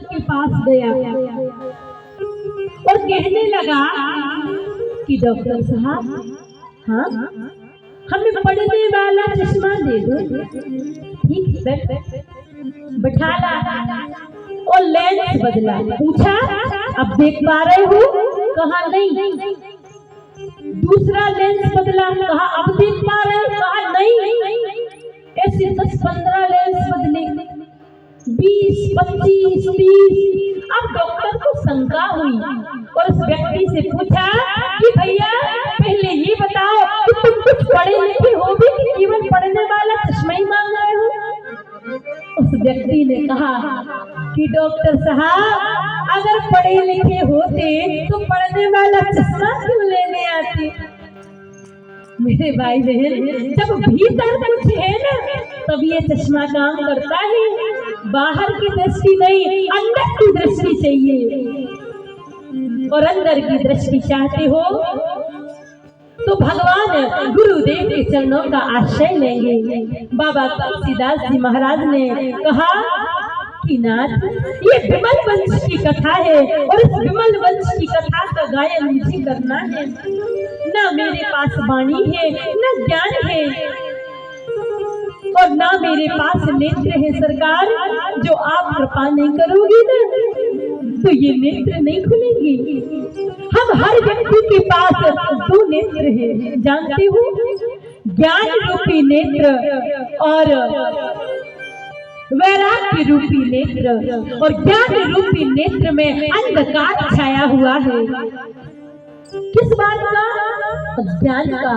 के पास गया और कहने लगा कि डॉक्टर साहब, हाँ, हमें पढ़ने वाला चश्मा दे दो। ठीक है, बैठा ला और लेंस बदला। पूछा, अब देख पा रहे हो? कहा नहीं। दूसरा लेंस बदला, कहा अब देख पा रहे हो? कहा नहीं। ऐसे 10-15 लेंस बदले, 20, 25, 30। अब डॉक्टर को शंका हुई और उस व्यक्ति से पूछा कि भैया पहले ये बताओ कि तुम कुछ पढ़े लिखे हो भी कि केवल पढ़ने वाला चश्मा ही मांग रहे हो? उस व्यक्ति ने कहा कि डॉक्टर साहब, अगर पढ़े लिखे होते तो पढ़ने वाला चश्मा क्यों लेने आते? मेरे भाई बहन, जब भीतर कुछ है ना तब ये चश्मा काम करता है। बाहर की दृष्टि नहीं, अंदर की दृष्टि चाहिए। और अंदर की दृष्टि चाहते हो तो भगवान गुरुदेव के चरणों का आश्रय लेंगे। बाबा तुलसीदास जी महाराज ने कहा कि नाथ, ये विमल वंश की कथा है और इस विमल वंश की कथा का गायन मुझे करना है। ना मेरे पास वाणी है, ना ज्ञान है और ना मेरे पास नेत्र है। सरकार, जो आप कृपा नहीं करोगी ना तो ये नेत्र नहीं खुलेंगे। हम हर व्यक्ति के पास 2 नेत्र हैं, जानते हो? ज्ञान रूपी नेत्र और वैराग्य रूपी नेत्र। और ज्ञान रूपी नेत्र में अंधकार छाया हुआ है। किस बात का? ज्ञान का।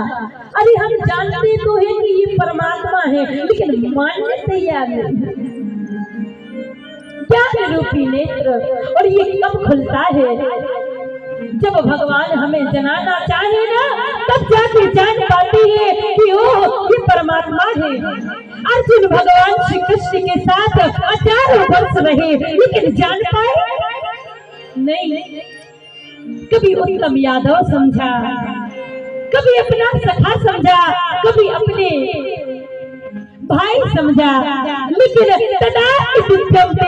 अरे हम जानते तो हैं कि ये परमात्मा है, लेकिन मानने तैयार नहीं। ज्ञान रूपी नेत्र, और ये कब खुलता है? जब भगवान हमें जनाना चाहे ना, तब जाके जान पाती है कि ओ ये परमात्मा है। अर्जुन भगवान श्री कृष्ण के साथ हजारों वर्ष रहे, लेकिन जान पाए नहीं। कभी उत्तम यादव समझा, कभी अपना सखा समझा, कभी अपने भाई समझा, लेकिन तदापि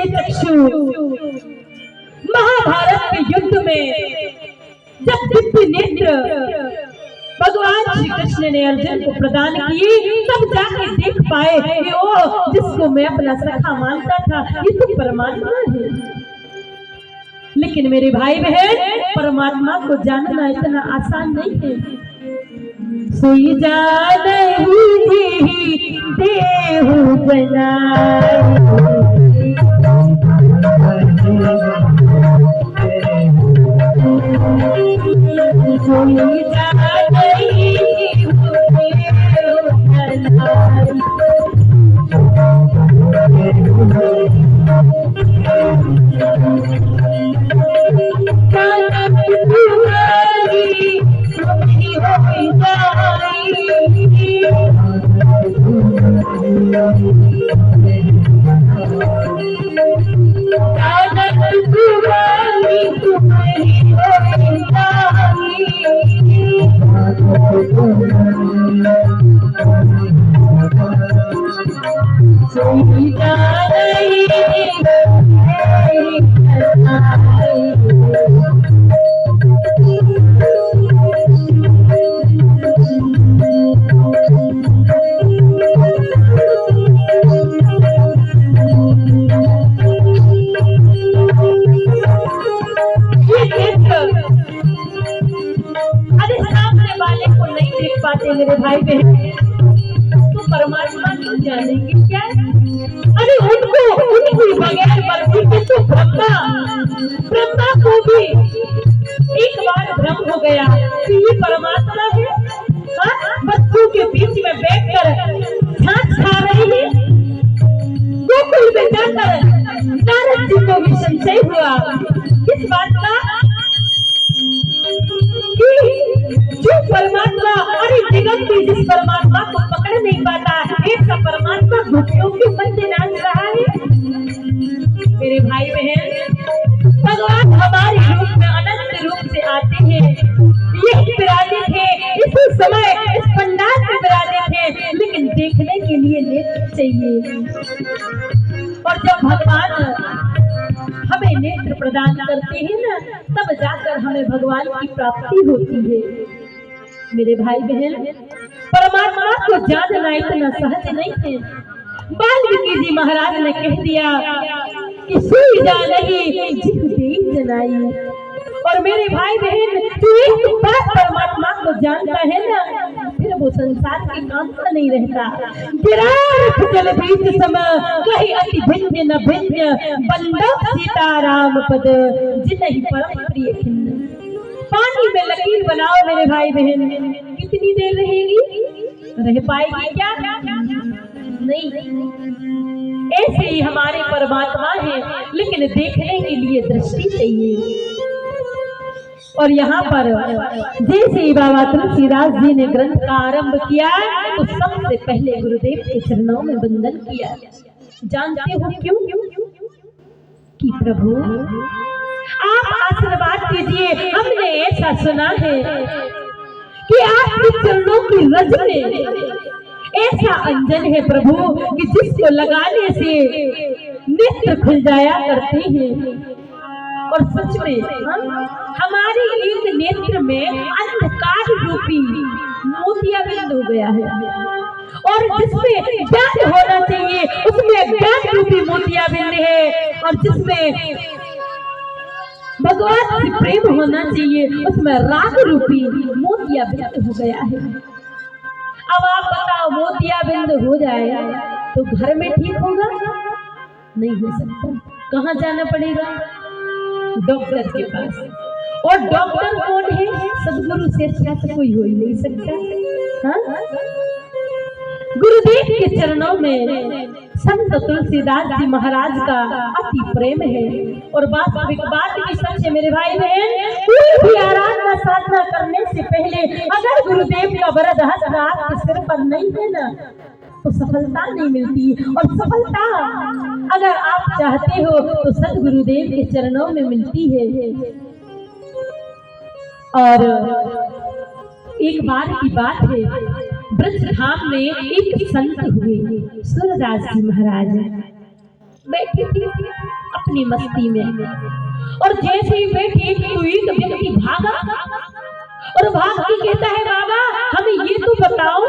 चक्षु। महाभारत के युद्ध में जब दिव्य नेत्र भगवान श्री कृष्ण ने अर्जुन को प्रदान किए, तब जाके देख पाए कि ओ जिसको मैं अपना सखा मानता था ये तो परमात्मा है। लेकिन मेरे भाई बहन, परमात्मा को जानना इतना आसान नहीं है। सोई जानहि देहु बनाई, सोई जानहि मेरे भाई बहन, तो परमात्मा को जानेंगे क्या? अरे उनकी बगैर मर्जी के तो ब्रह्मा को भी एक बार भ्रम हो गया कि ये परमात्मा है। बच्चों के बीच में बैठकर झांझ खा रही है। गोकुल में जाकर नारद जी को भी संशय हुआ इस बात का जो परमात्मा, अरे जगत में जिस परमात्मा को पकड़ नहीं पाता, एक सा परमात्मा घुटनों के मध्य नाच रहा है। मेरे भाई बहन, भगवान हमारे रूप में अनंत रूप से आते हैं। यही विराजित है, इसी समय इस पंडाल में विराजित है, लेकिन देखने के लिए नेत्र चाहिए। और जब भगवान हमें नेत्र प्रदान करते हैं ना, तब जाकर हमें भगवान की प्राप्ति होती है। मेरे भाई बहन, परमात्मा को जानना इतना सहज नहीं है। वाल्मीकि जी महाराज ने कह दिया कि सुई जा नहीं जिस देख जनाई। और मेरे भाई बहन, तू एक बार परमात्मा को जानता है ना, फिर वो संसार के काम का नहीं रहता। गिरार जल बीच सम कहीं अति भिन्न न भिन्न, बंदक सीताराम पद जिन्हीं परम प्रिय खिन्न। पानी में लकीर बनाओ मेरे भाई बहन, कितनी देर रहेगी? रह पाएगी क्या? नहीं। ऐसे ही हमारे परमात्मा है, लेकिन देखने के लिए दृष्टि चाहिए। और यहाँ पर जैसे ही बाबा तुलसीदास जी ने ग्रंथ का आरंभ किया, तो सबसे पहले गुरुदेव के चरणों में वंदन किया। जानते हो क्यों? कि प्रभु आप आशीर्वाद कीजिए। हमने ऐसा सुना है कि आपके चरणों की रज में ऐसा अंजन है प्रभु कि जिसको लगाने से नेत्र खुल जाया करते हैं। और सच में हमारे एक नेत्र में अंधकार रूपी मोतियाबिंद हो गया है, और जिसमें ज्ञान होना चाहिए उसमें ज्ञान रूपी मोतियाबिंद है, और जिसमें भगवान से प्रेम होना चाहिए उसमें राग रूपी मोतियाबिंद हो गया है। अब आप बताओ, मोतियाबिंद हो जाए तो घर में ठीक होगा? नहीं हो सकता। कहाँ जाना पड़ेगा? डॉक्टर के पास। और डॉक्टर कौन है? सदगुरु से अच्छा तो कोई हो ही नहीं सकता। हाँ? गुरुदेव के चरणों में संत तुलसीदास जी महाराज का अति प्रेम है। और वास्तविक बात भी सच है मेरे भाई बहन, कोई भी आराधना साधना करने से पहले अगर गुरुदेव का वरद हस्त आपके सिर पर नहीं है ना, तो सफलता नहीं मिलती। और सफलता अगर आप चाहते हो तो सदगुरुदेव के चरणों में मिलती है। और एक बार की बात है, ब्रजधाम में एक संत हुए, सूरदास जी महाराज बैठे थे अपनी मस्ती में। और जैसे ही बैठे तो एक व्यक्ति भागा और भाग के कहता है, बाबा हमें ये तो बताओ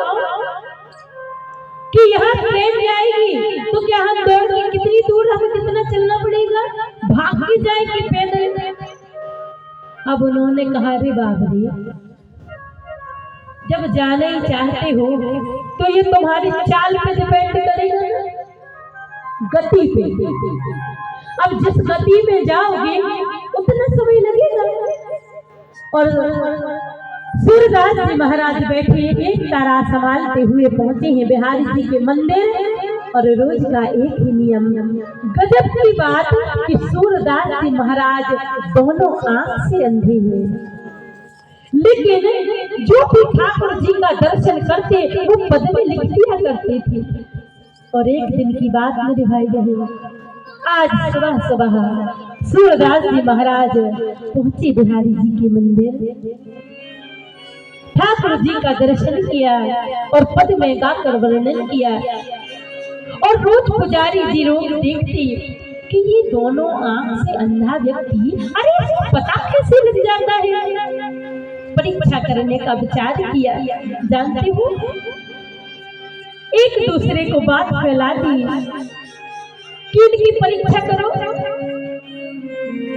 कि यहाँ ट्रेन जाएगी तो क्या हम दौड़ के कितनी दूर, हमें कितना चलना पड़ेगा? भाग के जाए कि पैदल? अब उन्होंने कहा, रे बाबरी, जब जाना ही चाहते हो तो ये तुम्हारी चाल पे डिपेंड करेगा, गति पे। अब जिस गति में जाओगे उतना समय लगेगा। और सूरदास जी महाराज बैठे एक तारा संभालते हुए पहुंचे हैं बिहारी जी के मंदिर। और रोज का एक ही नियम, गजब की बात कि सूरदास जी महाराज दोनों आंख से अंधे हैं, लेकिन जो भी ठाकुर जी का दर्शन करते वो पद में लिख दिया करते थे। और एक दिन की बात मेरे भाई बहन, आज सुबह सुबह सूरदास जी महाराज पहुंचे बिहारी जी के मंदिर, ठाकुर जी का दर्शन किया और पद में गाकर वर्णन किया। और रोज पुजारी जी रोज देखते कि ये दोनों आंख से अंधा व्यक्ति, अरे पता कैसे लग जाता है? परीक्षा करने का विचार किया। जानते हो, एक दूसरे को बात फैला दी कि इनकी परीक्षा करो।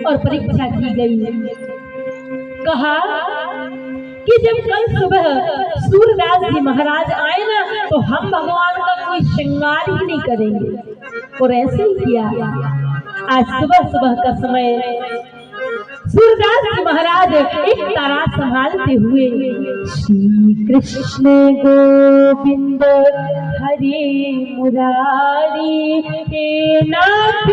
और परीक्षा की गई। कहा कि जब कल सुबह सूरदास जी महाराज आए ना, तो हम भगवान का कोई श्रृंगार ही नहीं करेंगे। और ऐसे ही किया। आज सुबह सुबह का समय सूरदास जी महाराज एक तारा संभालते हुए, श्री कृष्ण गोविंद हरे मुरारी, हे नाथ